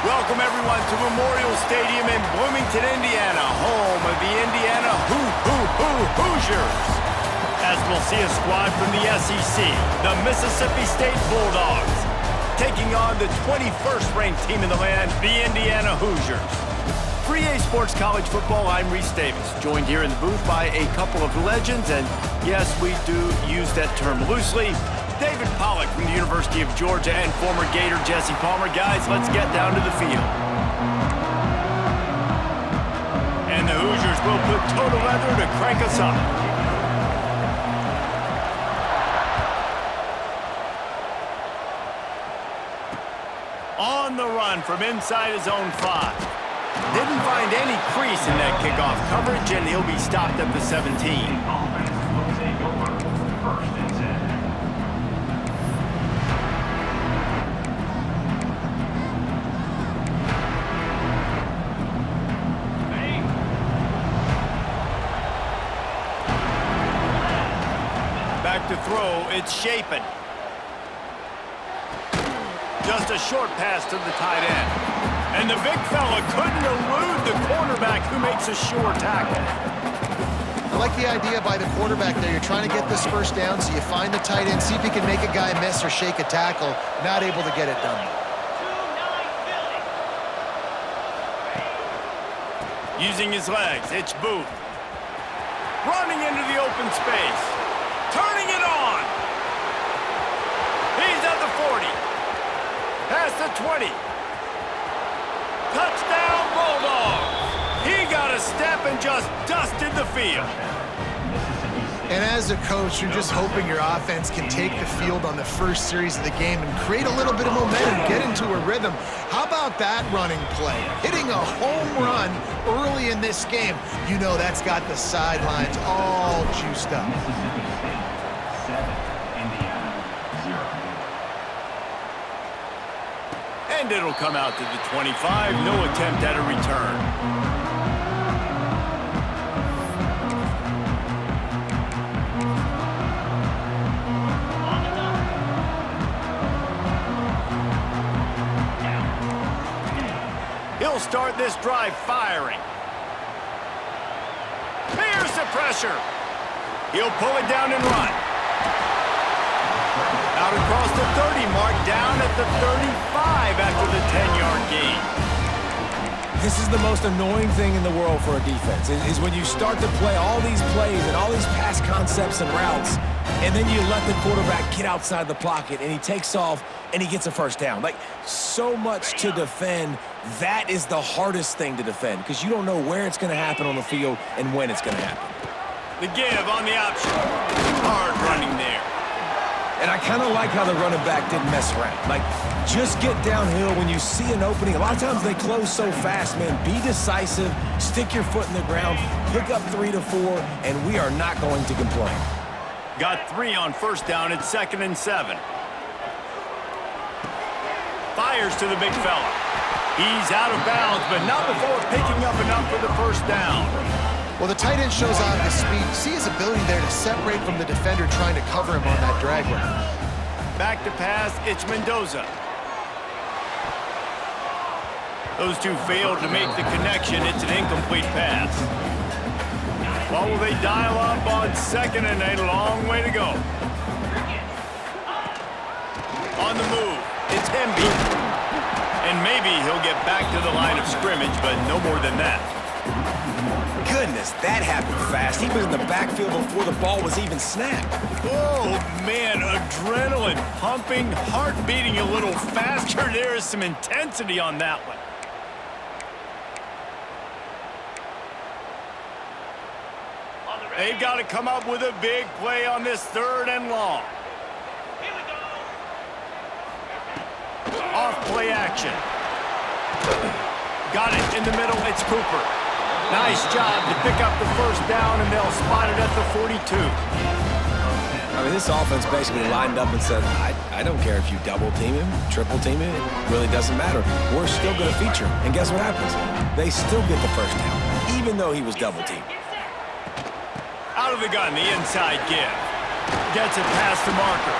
Welcome, everyone, to Memorial Stadium in Bloomington, Indiana, home of the Indiana Hoosiers. As we'll see a squad from the SEC, the Mississippi State Bulldogs, taking on the 21st-ranked team in the land, the Indiana Hoosiers. For EA Sports College Football, I'm Reese Davis, joined here in the booth by a couple of legends, and yes, we do use that term loosely. David Pollack from the University of Georgia and former Gator Jesse Palmer. Guys, let's get down to the field. And the Hoosiers will put total leather to crank us up. On the run from inside his own 5. Didn't find any crease in that kickoff coverage, and he'll be stopped at the 17. Back to throw, it's Shapen. Just a short pass to the tight end. And the big fella couldn't elude the quarterback who makes a sure tackle. I like the idea by the quarterback there. You're trying to get this first down, so you find the tight end, see if he can make a guy miss or shake a tackle. Not able to get it done. Using his legs, it's Booth. Running into the open space. Turning it on. He's at the 40. Past the 20. Touchdown, Bulldogs. He got a step and just dusted the field. And as a coach, you're just hoping your offense can take the field on the first series of the game and create a little bit of momentum, get into a rhythm. How about that running play? Hitting a home run early in this game. You know that's got the sidelines all juiced up. And it'll come out to the 25. No attempt at a return. He'll start this drive firing. Here's the pressure. He'll pull it down and run. Out across the 30 mark, down at the 35 after the 10-yard gain. This is the most annoying thing in the world for a defense, is when you start to play all these plays and all these pass concepts and routes, and then you let the quarterback get outside the pocket, and he takes off, and he gets a first down. Like, so much to defend. That is the hardest thing to defend, because you don't know where it's going to happen on the field and when it's going to happen. The give on the option. Hard running there. And I kind of like how the running back didn't mess around. Like, just get downhill when you see an opening. A lot of times they close so fast, man. Be decisive, stick your foot in the ground, pick up 3 to 4, and we are not going to complain. Got 3 on first down at 2nd and 7. Fires to the big fella. He's out of bounds, but not before picking up enough for the first down. Well, the tight end shows off his speed. See his ability there to separate from the defender trying to cover him on that drag route. Back to pass, it's Mendoza. Those two failed to make the connection. It's an incomplete pass. Well, will they dial up on 2nd and a long way to go? On the move, it's Hemby. And maybe he'll get back to the line of scrimmage, but no more than that. Goodness, that happened fast. He was in the backfield before the ball was even snapped. Oh, man, adrenaline pumping, heart beating a little faster. There is some intensity on that one. They've got to come up with a big play on this 3rd and long. Off play action. Got it in the middle. It's Cooper. Nice job to pick up the first down, and they'll spot it at the 42. I mean, this offense basically lined up and said, I don't care if you double team him, triple team him, it really doesn't matter. We're still going to feature him. And guess what happens? They still get the first down, even though he was double teamed. Out of the gun, the inside give. Gets it past the marker.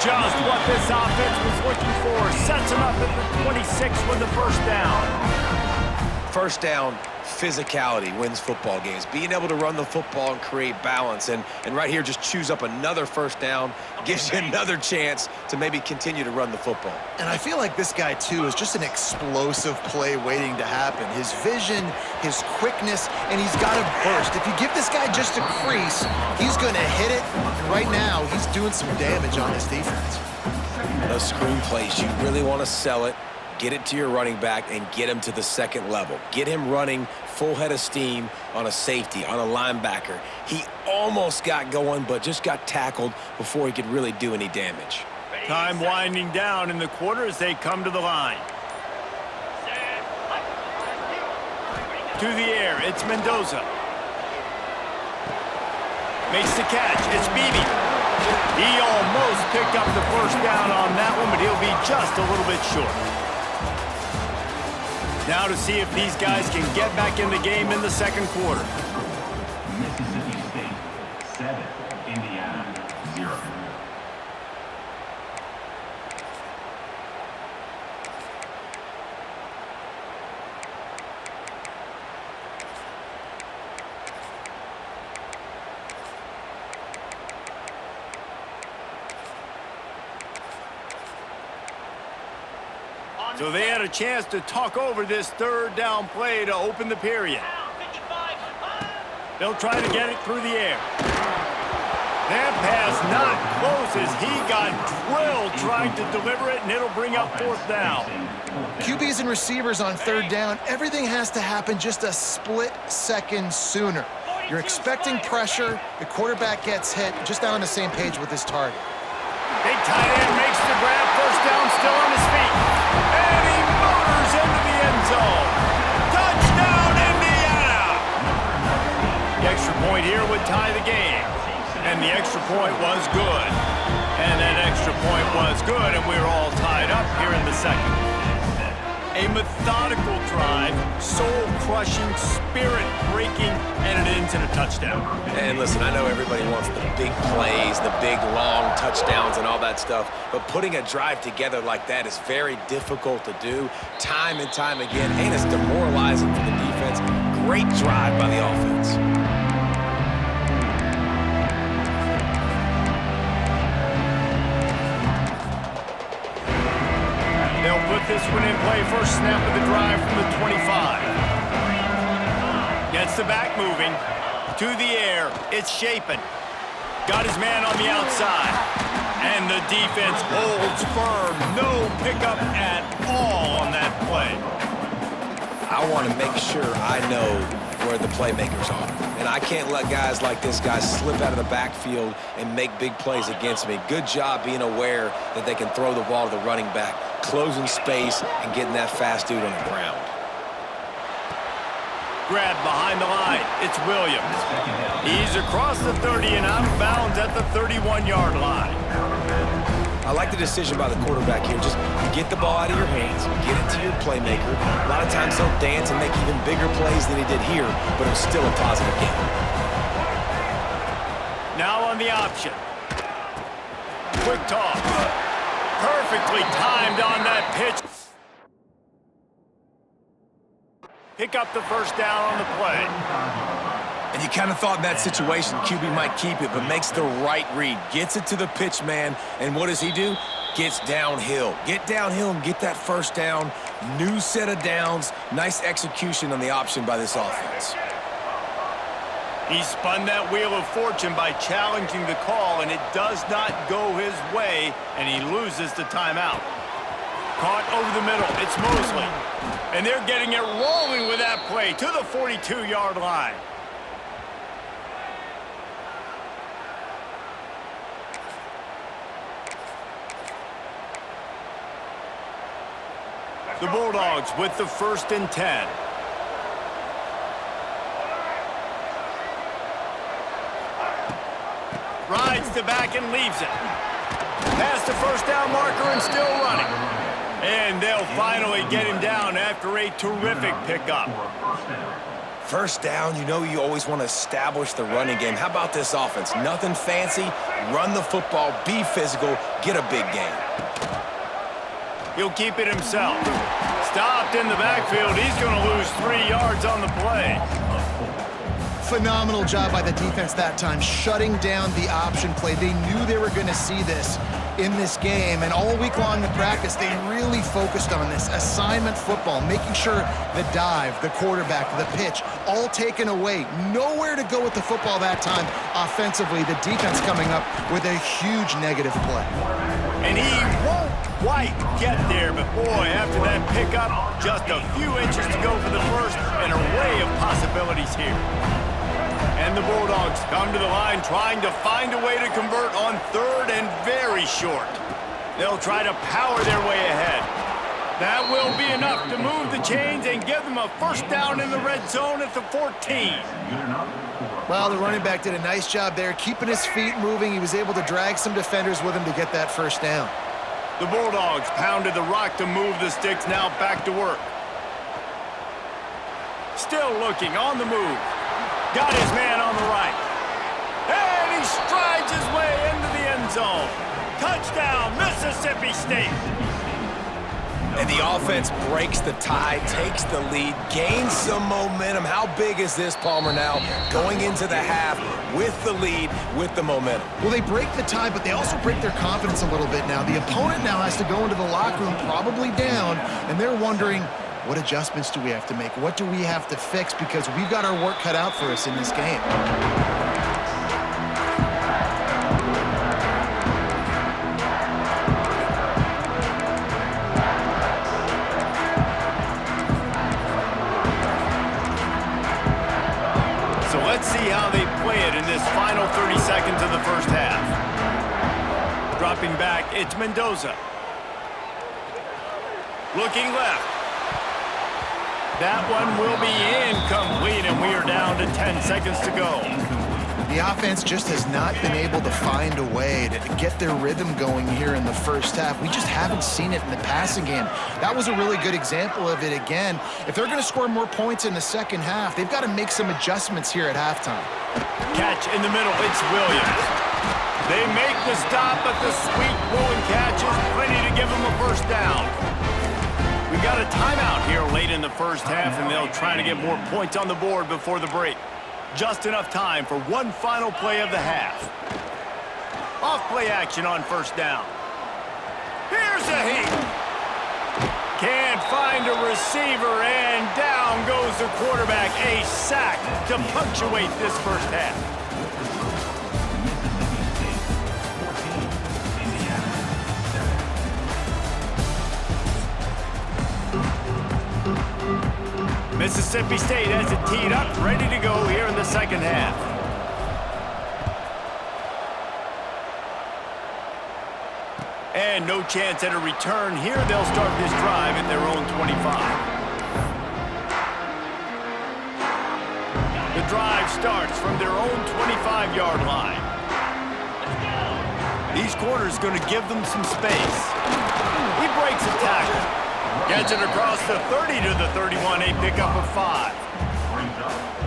Just what this offense was looking for. Sets them up at the 26 with the first down. First down, physicality wins football games. Being able to run the football and create balance. And right here, just choose up another first down. Gives you another chance to maybe continue to run the football. And I feel like this guy, too, is just an explosive play waiting to happen. His vision, his quickness, and he's got to burst. If you give this guy just a crease, he's going to hit it. And right now, he's doing some damage on this defense. Those screen plays, you really want to sell it. Get it to your running back and get him to the second level. Get him running full head of steam on a safety, on a linebacker. He almost got going, but just got tackled before he could really do any damage. Time winding down in the quarter as they come to the line. To the air, it's Mendoza. Makes the catch, it's Beebe. He almost picked up the first down on that one, but he'll be just a little bit short. Now to see if these guys can get back in the game in the second quarter. Mississippi State 7, Indiana 0. So they had a chance to talk over this third down play to open the period. They'll try to get it through the air. That pass not close as he got drilled trying to deliver it, and it'll bring up fourth down. QBs and receivers on third down, everything has to happen just a split second sooner. You're expecting pressure, the quarterback gets hit, just not on the same page with his target. Big tight end makes the grab, first down, still on his feet. And he motors into the end zone. Touchdown, Indiana! The extra point here would tie the game. And the extra point was good. And that extra point was good, and we're all tied up here in the second. A methodical drive, soul-crushing, spirit-breaking, and it ends in a touchdown. And listen, I know everybody wants the big plays, the big, long touchdowns and all that stuff, but putting a drive together like that is very difficult to do time and time again, and it's demoralizing for the defense. Great drive by the offense. They'll put this one in play. First snap of the drive from the 25. Gets the back moving. To the air. It's Shapen. Got his man on the outside. And the defense holds firm. No pickup at all on that play. I want to make sure I know where the playmakers are. And I can't let guys like this guy slip out of the backfield and make big plays against me. Good job being aware that they can throw the ball to the running back, closing space and getting that fast dude on the ground. Grab behind the line. It's Williams. He's across the 30 and out of bounds at the 31-yard line. I like the decision by the quarterback here. Just get the ball out of your hands, get it to your playmaker. A lot of times he'll dance and make even bigger plays than he did here, but it was still a positive game. Now on the option. Quick toss. Perfectly timed on that pitch. Pick up the first down on the play. And you kind of thought in that situation QB might keep it, but makes the right read. Gets it to the pitch man, and what does he do? Gets downhill. Get downhill and get that first down. New set of downs. Nice execution on the option by this offense. He spun that wheel of fortune by challenging the call, and it does not go his way, and he loses the timeout. Caught over the middle. It's Mosley. And they're getting it rolling with that play to the 42-yard line. The Bulldogs with the 1st and 10. Rides the back and leaves it. Past the first down marker and still running. And they'll finally get him down after a terrific pickup. First down, you know you always want to establish the running game. How about this offense? Nothing fancy. Run the football, be physical, get a big gain. He'll keep it himself. Stopped in the backfield. He's going to lose 3 yards on the play. Phenomenal job by the defense that time, shutting down the option play. They knew they were going to see this in this game, and all week long in practice, they really focused on this assignment football, making sure the dive, the quarterback, the pitch, all taken away. Nowhere to go with the football that time offensively. The defense coming up with a huge negative play. And he won't quite get there, but boy, after that pickup, just a few inches to go for the first, an array of possibilities here. And the Bulldogs come to the line trying to find a way to convert on third and very short. They'll try to power their way ahead. That will be enough to move the chains and give them a first down in the red zone at the 14. Well, the running back did a nice job there, keeping his feet moving. He was able to drag some defenders with him to get that first down. The Bulldogs pounded the rock to move the sticks, now back to work. Still looking on the move. Got his man on the right. And he strides his way into the end zone. Touchdown, Mississippi State. And the offense breaks the tie, takes the lead, gains some momentum. How big is this, Palmer, now going into the half with the lead, with the momentum? Well, they break the tie, but they also break their confidence a little bit now. The opponent now has to go into the locker room probably down, and they're wondering, what adjustments do we have to make? What do we have to fix? Because we've got our work cut out for us in this game. So let's see how they play it in this final 30 seconds of the first half. Dropping back, it's Mendoza. Looking left. That one will be incomplete, and we are down to 10 seconds to go. The offense just has not been able to find a way to get their rhythm going here in the first half. We just haven't seen it in the passing game. That was a really good example of it again. If they're going to score more points in the second half, they've got to make some adjustments here at halftime. Catch in the middle, it's Williams. They make the stop, but the sweet pulling catch is plenty to give them a first down. We got a timeout here late in the first half, and they'll try to get more points on the board before the break. Just enough time for one final play of the half. Off-play action on first down. Here's a heat. Can't find a receiver, and down goes the quarterback. A sack to punctuate this first half. Mississippi State has it teed up, ready to go here in the second half. And no chance at a return here. They'll start this drive at their own 25. The drive starts from their own 25-yard line. These corners going to give them some space. He breaks a tackle. Gets it across the 30 to the 31, a pickup of 5.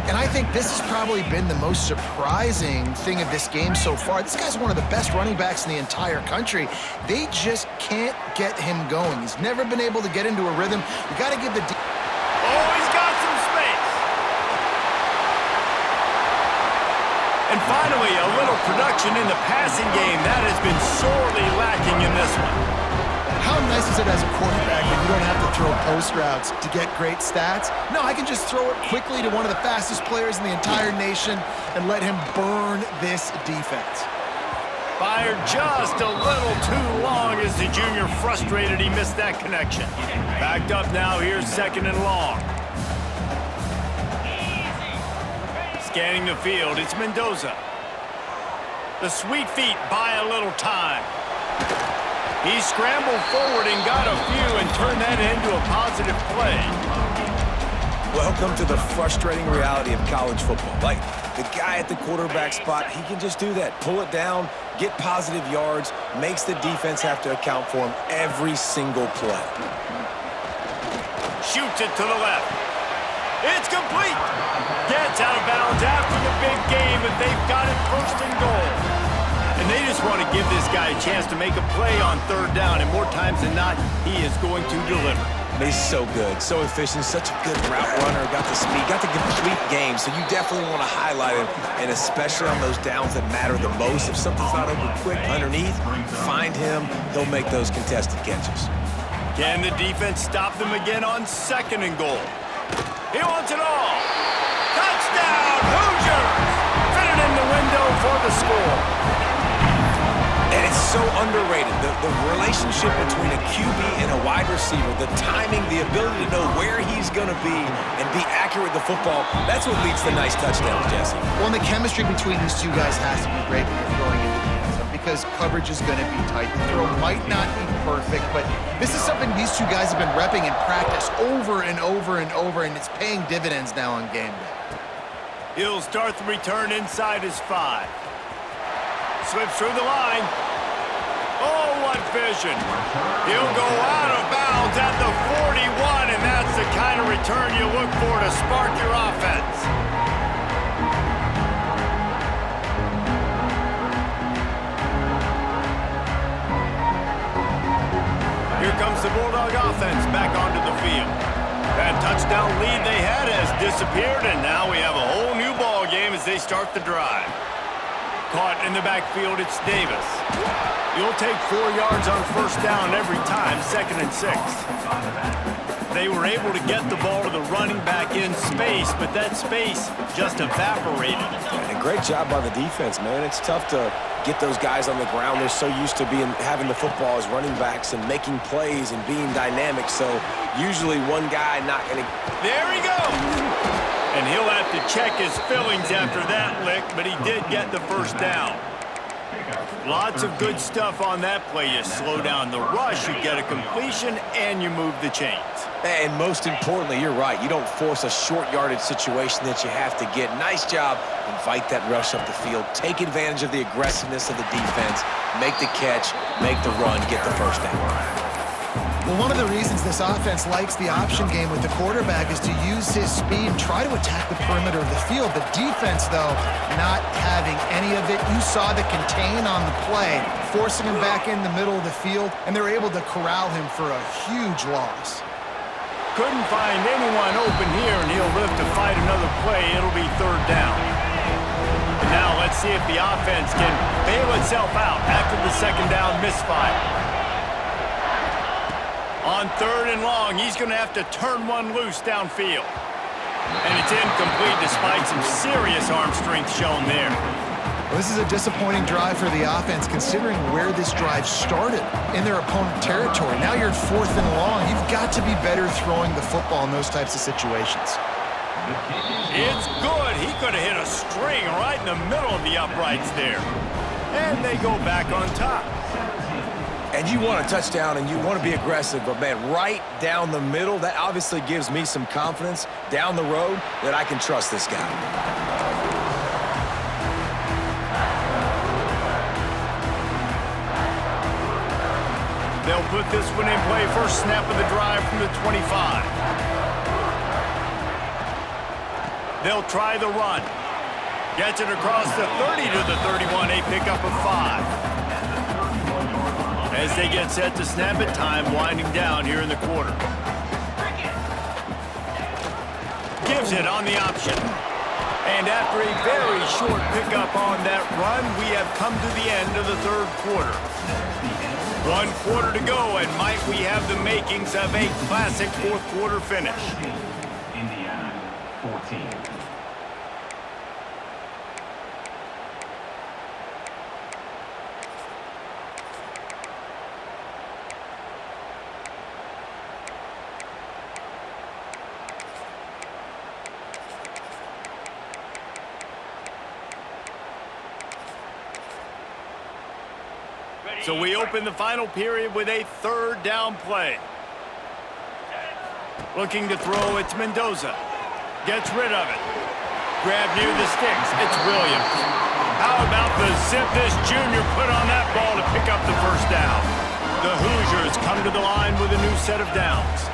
And I think this has probably been the most surprising thing of this game so far. This guy's one of the best running backs in the entire country. They just can't get him going. He's never been able to get into a rhythm. We got to give the... Oh, he's got some space. And finally, a little production in the passing game. That has been sorely lacking in this one. How nice is it as a quarterback when you don't have to throw post routes to get great stats? No, I can just throw it quickly to one of the fastest players in the entire nation and let him burn this defense. Fired just a little too long as the junior frustrated he missed that connection. Backed up now, here's second and long. Scanning the field, it's Mendoza. The sweet feet buy a little time. He scrambled forward and got a few and turned that into a positive play. Welcome to the frustrating reality of college football. Like, the guy at the quarterback spot, he can just do that. Pull it down, get positive yards, makes the defense have to account for him every single play. Shoots it to the left. It's complete. Gets out of bounds after the big game, and they've got it first and goal. And they just want to give this guy a chance to make a play on third down, and more times than not, he is going to deliver. He's so good, so efficient, such a good route runner, got the speed, got the complete game, so you definitely want to highlight him, and especially on those downs that matter the most. If something's not open quick underneath, find him, he'll make those contested catches. Can the defense stop them again on second and goal? He wants it all. Touchdown, Hoosiers! Fitted in the window for the score. And it's so underrated, the relationship between a QB and a wide receiver, the timing, the ability to know where he's going to be and be accurate with the football, that's what leads to nice touchdowns, Jesse. Well, and the chemistry between these two guys has to be great when you're throwing into the end zone because coverage is going to be tight. The throw might not be perfect, but this is something these two guys have been repping in practice over and over and over, and it's paying dividends now on game day. He'll start the return inside his 5. Slips through the line. Oh, what vision. He'll go out of bounds at the 41, and that's the kind of return you look for to spark your offense. Here comes the Bulldog offense back onto the field. That touchdown lead they had has disappeared, and now we have a whole new ball game as they start the drive. Caught in the backfield, it's Davis. You'll take 4 yards on first down every time, 2nd and 6. They were able to get the ball to the running back in space, but that space just evaporated. And a great job by the defense, man. It's tough to get those guys on the ground. They're so used to having the football as running backs and making plays and being dynamic, so usually one guy not going to... There he goes! And he'll have to check his fillings after that lick, but he did get the first down. Lots of good stuff on that play. You slow down the rush, you get a completion, and you move the chains. And most importantly, you're right. You don't force a short yardage situation that you have to get. Nice job. Invite that rush up the field. Take advantage of the aggressiveness of the defense. Make the catch, make the run, get the first down. Well, one of the reasons this offense likes the option game with the quarterback is to use his speed and try to attack the perimeter of the field. The defense, though, not having any of it. You saw the contain on the play, forcing him back in the middle of the field, and they're able to corral him for a huge loss. Couldn't find anyone open here, and he'll live to fight another play. It'll be third down. And now let's see if the offense can bail itself out after the second down misfire. On third and long, he's going to have to turn one loose downfield. And it's incomplete despite some serious arm strength shown there. Well, this is a disappointing drive for the offense considering where this drive started in their opponent territory. Now you're at 4th and long. You've got to be better throwing the football in those types of situations. It's good. He could have hit a string right in the middle of the uprights there. And they go back on top. And you want a touchdown and you want to be aggressive, but man, right down the middle, that obviously gives me some confidence down the road that I can trust this guy. They'll put this one in play. First snap of the drive from the 25. They'll try the run. Gets it across the 30 to the 31, a pickup of 5. As they get set to snap it, time winding down here in the quarter. Gives it on the option. And after a very short pickup on that run, we have come to the end of the third quarter. 1 quarter to go, and might we have the makings of a classic fourth quarter finish. Indiana 14. So we open the final period with a third down play. Looking to throw, it's Mendoza. Gets rid of it. Grab near the sticks, it's Williams. How about the zip this junior put on that ball to pick up the first down? The Hoosiers come to the line with a new set of downs.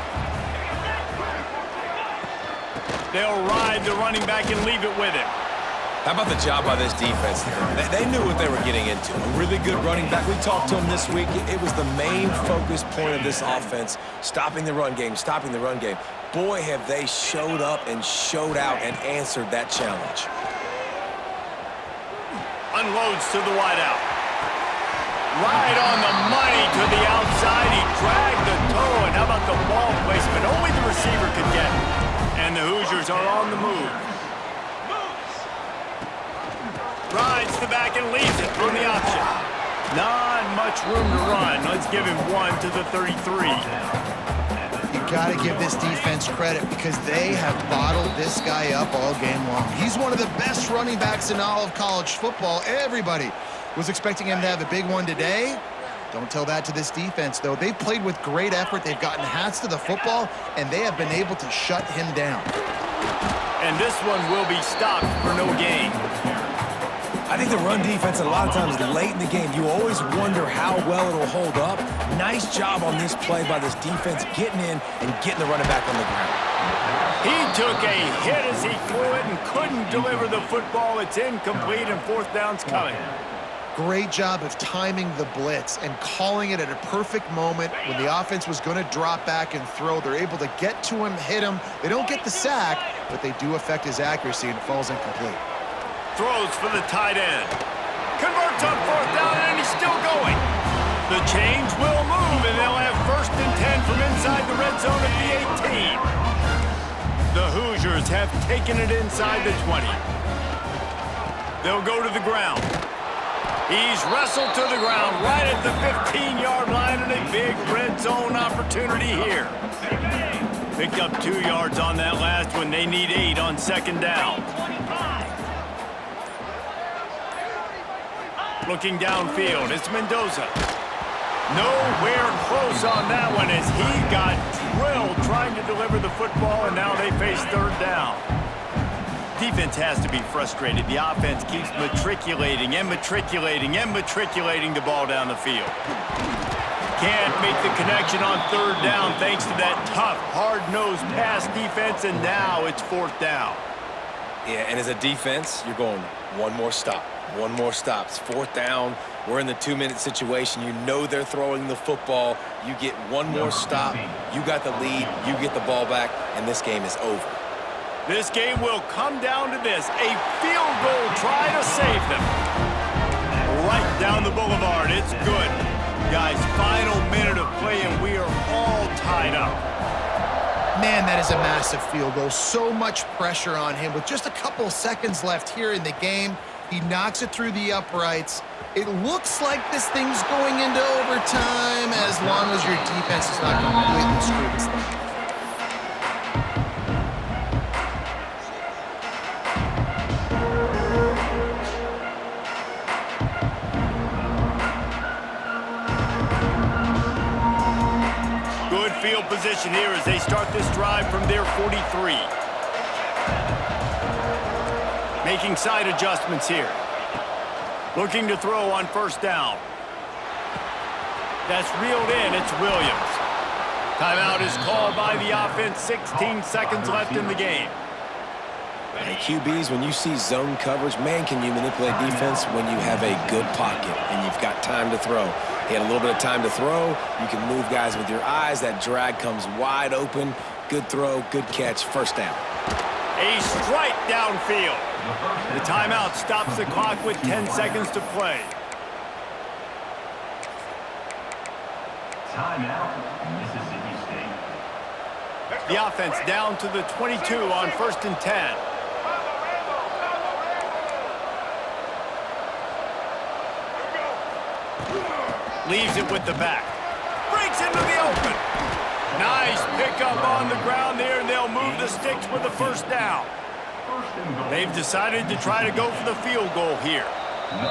They'll ride the running back and leave it with him. How about the job by this defense? They knew what they were getting into. A really good running back. We talked to him this week. It was the main focus point of this offense, stopping the run game, stopping the run game. Boy, have they showed up and showed out and answered that challenge. Unloads to the wideout. Right on the money to the outside. He dragged the toe, and how about the ball placement? Only the receiver could get it. And the Hoosiers are on the move. Rides the back and leaves it on the option. Not much room to run. Let's give him 1 to the 33. You got to give this defense credit because they have bottled this guy up all game long. He's one of the best running backs in all of college football. Everybody was expecting him to have a big one today. Don't tell that to this defense, though. They've played with great effort. They've gotten hats to the football, and they have been able to shut him down. And this one will be stopped for no gain. I think the run defense, a lot of times late in the game, you always wonder how well it'll hold up. Nice job on this play by this defense, getting in and getting the running back on the ground. He took a hit as he threw it and couldn't deliver the football. It's incomplete, and fourth down's coming. Great job of timing the blitz and calling it at a perfect moment when the offense was going to drop back and throw. They're able to get to him, hit him. They don't get the sack, but they do affect his accuracy, and it falls incomplete. Throws for the tight end. Converts on fourth down, and he's still going. The chains will move, and they'll have 1st and 10 from inside the red zone at the 18. The Hoosiers have taken it inside the 20. They'll go to the ground. He's wrestled to the ground right at the 15-yard line, and a big red zone opportunity here. Picked up 2 yards on that last one. They need 8 on 2nd down. Looking downfield, it's Mendoza. Nowhere close on that one as he got drilled trying to deliver the football, and now they face 3rd down. Defense has to be frustrated. The offense keeps matriculating and matriculating and matriculating the ball down the field. Can't make the connection on 3rd down thanks to that tough, hard-nosed pass defense, and now it's 4th down. Yeah, and as a defense, you're going one more stop. One more stop. It's 4th down. We're in the 2-minute situation. You know they're throwing the football. You get one more stop. You got the lead. You get the ball back, and this game is over. This game will come down to this. A field goal try to save them. Right down the boulevard. It's good. Guys, final minute of play, and we are all tied up. Man, that is a massive field goal. So much pressure on him. With just a couple seconds left here in the game, he knocks it through the uprights. It looks like this thing's going into overtime as long as your defense is not completely screwed this thing. Good field position here as they start this drive from their 43. Making side adjustments here. Looking to throw on 1st down. That's reeled in. It's Williams. Timeout is called by the offense. 16 seconds left in the game. Hey, QBs, when you see zone coverage, man, can you manipulate defense when you have a good pocket and you've got time to throw. He had a little bit of time to throw. You can move guys with your eyes. That drag comes wide open. Good throw, good catch, 1st down. A strike downfield. The timeout stops the clock with 10 seconds to play. Timeout, Mississippi State. The offense down to the 22 on 1st and 10. Leaves it with the back. Breaks into the open. Nice pickup on the ground there, and they'll move the sticks with the 1st down. They've decided to try to go for the field goal here.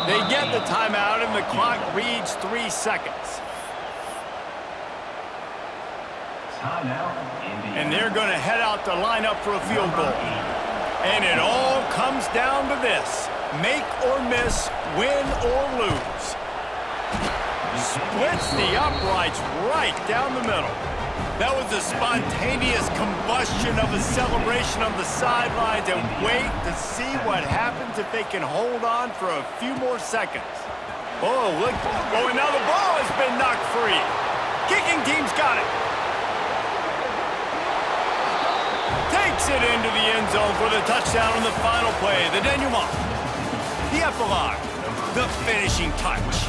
They get the timeout, and the clock reads 3 seconds. And they're going to head out to line up for a field goal. And it all comes down to this. Make or miss, win or lose. Splits the uprights right down the middle. That was a spontaneous combustion of a celebration on the sidelines, and wait to see what happens if they can hold on for a few more seconds. Oh, look. Oh, and now the ball has been knocked free. Kicking team's got it. Takes it into the end zone for the touchdown on the final play. The denouement. The epilogue. The finishing touch.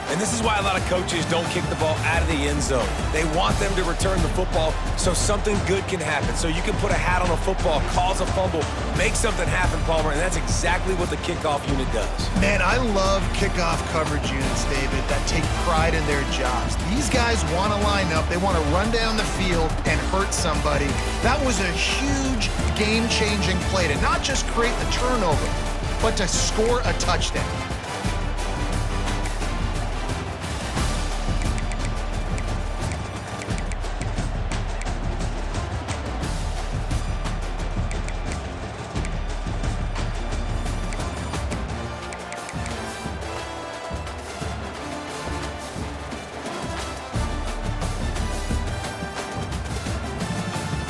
And this is why a lot of coaches don't kick the ball out of the end zone. They want them to return the football so something good can happen. So you can put a hat on a football, cause a fumble, make something happen, Palmer, and that's exactly what the kickoff unit does. Man, I love kickoff coverage units, David, that take pride in their jobs. These guys want to line up. They want to run down the field and hurt somebody. That was a huge game-changing play to not just create the turnover, but to score a touchdown.